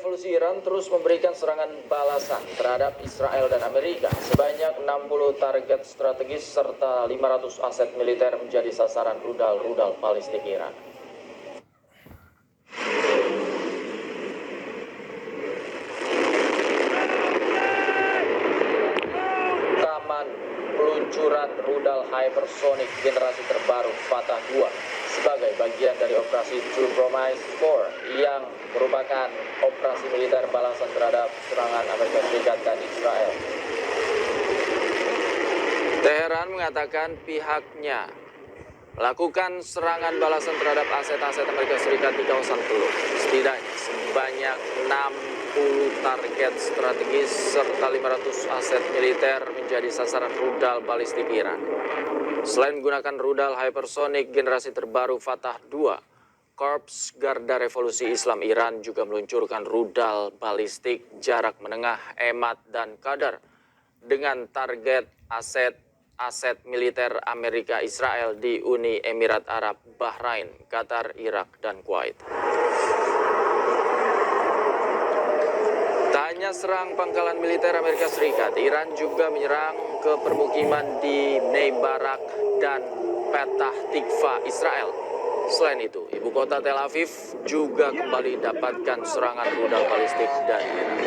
Revolusi Iran terus memberikan serangan balasan terhadap Israel dan Amerika. Sebanyak 60 target strategis serta 500 aset militer menjadi sasaran rudal-rudal balistik Iran. Taman peluncuran rudal hypersonic generasi terbaru Fatah 2 sebagai bagian dari operasi True Promise 4 yang merupakan operasi militer balasan terhadap serangan Amerika Serikat dan Israel. Teheran mengatakan pihaknya melakukan serangan balasan terhadap aset-aset Amerika Serikat di kawasan Teluk. Setidaknya sebanyak 60 target strategis serta 500 aset militer menjadi sasaran rudal balistik Iran. Selain menggunakan rudal hypersonic generasi terbaru Fatah 2, Korps Garda Revolusi Islam Iran juga meluncurkan rudal balistik jarak menengah Emad dan Qadar dengan target aset militer Amerika Israel di Uni Emirat Arab, Bahrain, Qatar, Irak, dan Kuwait. Tak hanya serang pangkalan militer Amerika Serikat, Iran juga menyerang ke permukiman di Bnei Barak dan Petah Tikva, Israel. Selain itu, ibu kota Tel Aviv juga kembali dapatkan serangan rudal balistik dari Iran.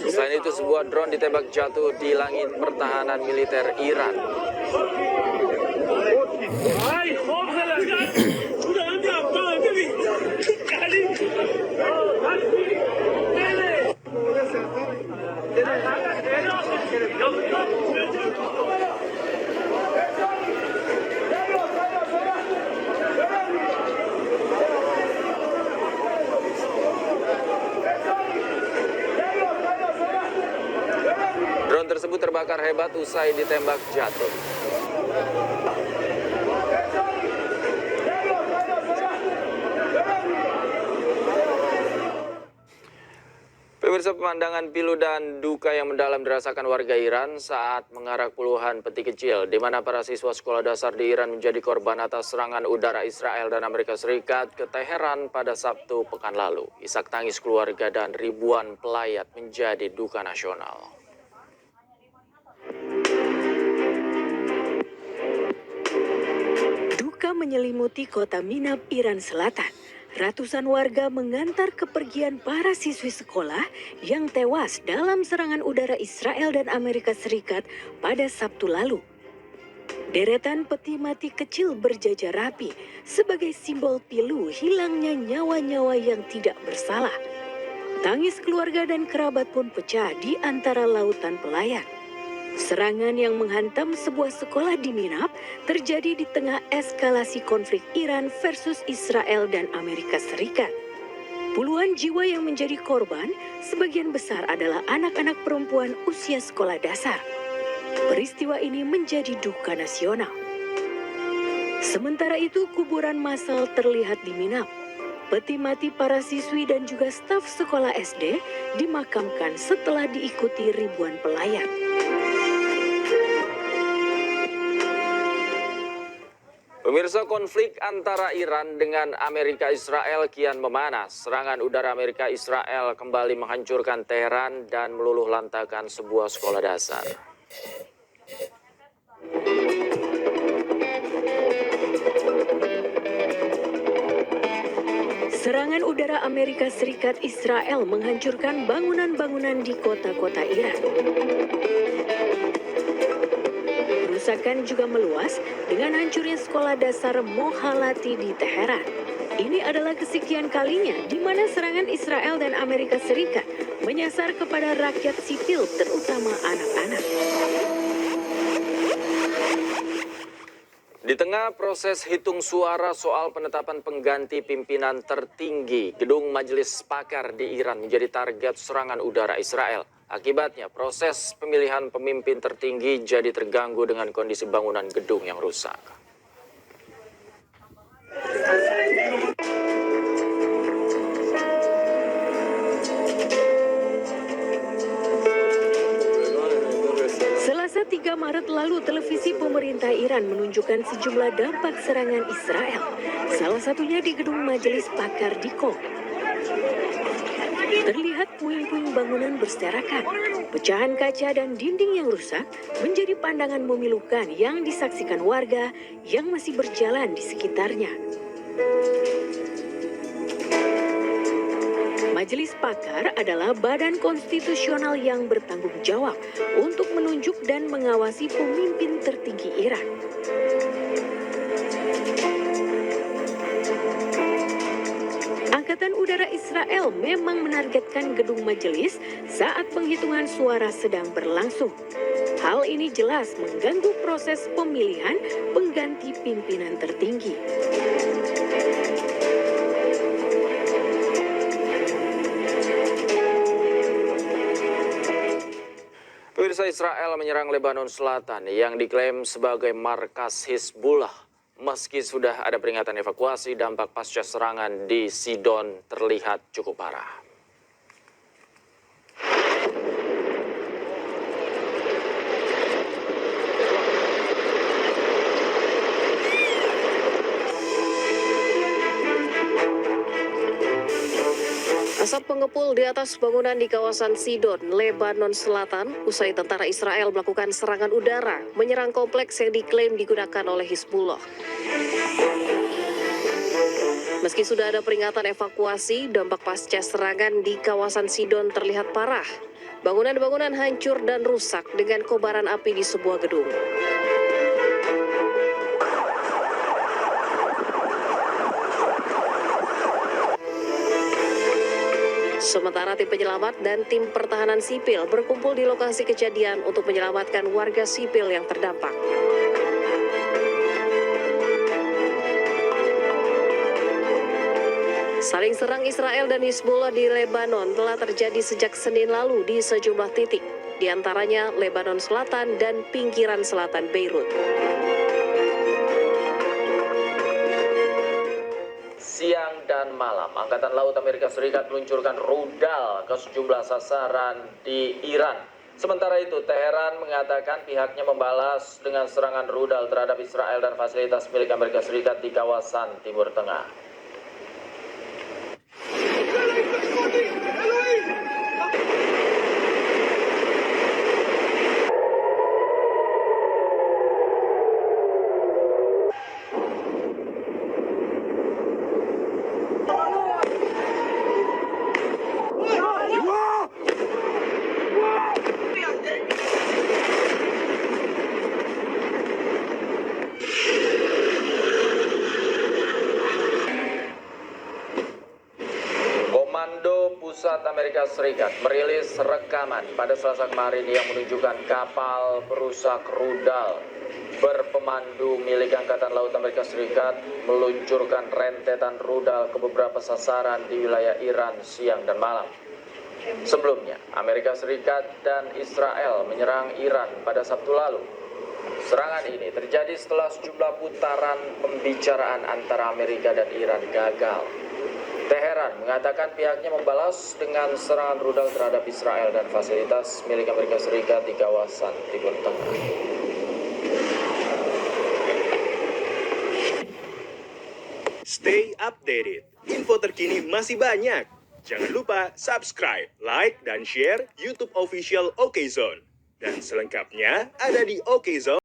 Selain itu, sebuah drone ditembak jatuh di langit pertahanan militer Iran. Drone tersebut terbakar hebat usai ditembak jatuh. Pemirsa, pemandangan pilu dan duka yang mendalam dirasakan warga Iran saat mengarak puluhan peti kecil, di mana para siswa sekolah dasar di Iran menjadi korban atas serangan udara Israel dan Amerika Serikat ke Teheran pada Sabtu pekan lalu. Isak tangis keluarga dan ribuan pelayat menjadi duka nasional. Duka menyelimuti kota Minab, Iran Selatan. Ratusan warga mengantar kepergian para siswi sekolah yang tewas dalam serangan udara Israel dan Amerika Serikat pada Sabtu lalu. Deretan peti mati kecil berjajar rapi sebagai simbol pilu hilangnya nyawa-nyawa yang tidak bersalah. Tangis keluarga dan kerabat pun pecah di antara lautan pelayat. Serangan yang menghantam sebuah sekolah di Minab terjadi di tengah eskalasi konflik Iran versus Israel dan Amerika Serikat. Puluhan jiwa yang menjadi korban, sebagian besar adalah anak-anak perempuan usia sekolah dasar. Peristiwa ini menjadi duka nasional. Sementara itu, kuburan massal terlihat di Minab. Peti mati para siswi dan juga staf sekolah SD dimakamkan setelah diikuti ribuan pelayat. Pemirsa, konflik antara Iran dengan Amerika Israel kian memanas. Serangan udara Amerika Israel kembali menghancurkan Teheran dan meluluh lantakan sebuah sekolah dasar. Serangan udara Amerika Serikat Israel menghancurkan bangunan-bangunan di kota-kota Iran. Kerusakan juga meluas dengan hancurnya sekolah dasar Mohalati di Teheran. Ini adalah kesekian kalinya di mana serangan Israel dan Amerika Serikat menyasar kepada rakyat sipil, terutama anak-anak. Di tengah proses hitung suara soal penetapan pengganti pimpinan tertinggi, gedung Majelis Pakar di Iran menjadi target serangan udara Israel. Akibatnya, proses pemilihan pemimpin tertinggi jadi terganggu dengan kondisi bangunan gedung yang rusak. Selasa 3 Maret lalu, televisi pemerintah Iran menunjukkan sejumlah dampak serangan Israel. Salah satunya di gedung Majelis Pakar di Qom. Terlihat puing-puing bangunan berserakan. Pecahan kaca dan dinding yang rusak menjadi pandangan memilukan yang disaksikan warga yang masih berjalan di sekitarnya. Majelis Pakar adalah badan konstitusional yang bertanggung jawab untuk menunjuk dan mengawasi pemimpin tertinggi Iran. Angkatan Udara Israel memang menargetkan gedung majelis saat penghitungan suara sedang berlangsung. Hal ini jelas mengganggu proses pemilihan pengganti pimpinan tertinggi. Pemirsa, Israel menyerang Lebanon Selatan yang diklaim sebagai markas Hizbullah. Meski sudah ada peringatan evakuasi, dampak pasca serangan di Sidon terlihat cukup parah. Asap pengepul di atas bangunan di kawasan Sidon, Lebanon Selatan, usai tentara Israel melakukan serangan udara menyerang kompleks yang diklaim digunakan oleh Hizbullah. Meski sudah ada peringatan evakuasi, dampak pasca serangan di kawasan Sidon terlihat parah. Bangunan-bangunan hancur dan rusak dengan kobaran api di sebuah gedung. Sementara tim penyelamat dan tim pertahanan sipil berkumpul di lokasi kejadian untuk menyelamatkan warga sipil yang terdampak. Saling serang Israel dan Hizbullah di Lebanon telah terjadi sejak Senin lalu di sejumlah titik, di antaranya Lebanon Selatan dan pinggiran selatan Beirut. Siang dan malam, Angkatan Laut Amerika Serikat meluncurkan rudal ke sejumlah sasaran di Iran. Sementara itu, Teheran mengatakan pihaknya membalas dengan serangan rudal terhadap Israel dan fasilitas milik Amerika Serikat di kawasan Timur Tengah. Komando Pusat Amerika Serikat merilis rekaman pada Selasa kemarin yang menunjukkan kapal perusak rudal berpemandu milik Angkatan Laut Amerika Serikat meluncurkan rentetan rudal ke beberapa sasaran di wilayah Iran siang dan malam. Sebelumnya, Amerika Serikat dan Israel menyerang Iran pada Sabtu lalu. Serangan ini terjadi setelah sejumlah putaran pembicaraan antara Amerika dan Iran gagal. Teheran mengatakan pihaknya membalas dengan serangan rudal terhadap Israel dan fasilitas milik Amerika Serikat di kawasan Timur Tengah. Stay updated. Info terkini masih banyak. Jangan lupa subscribe, like, dan share YouTube official OKZone. Dan selengkapnya ada di OKZone.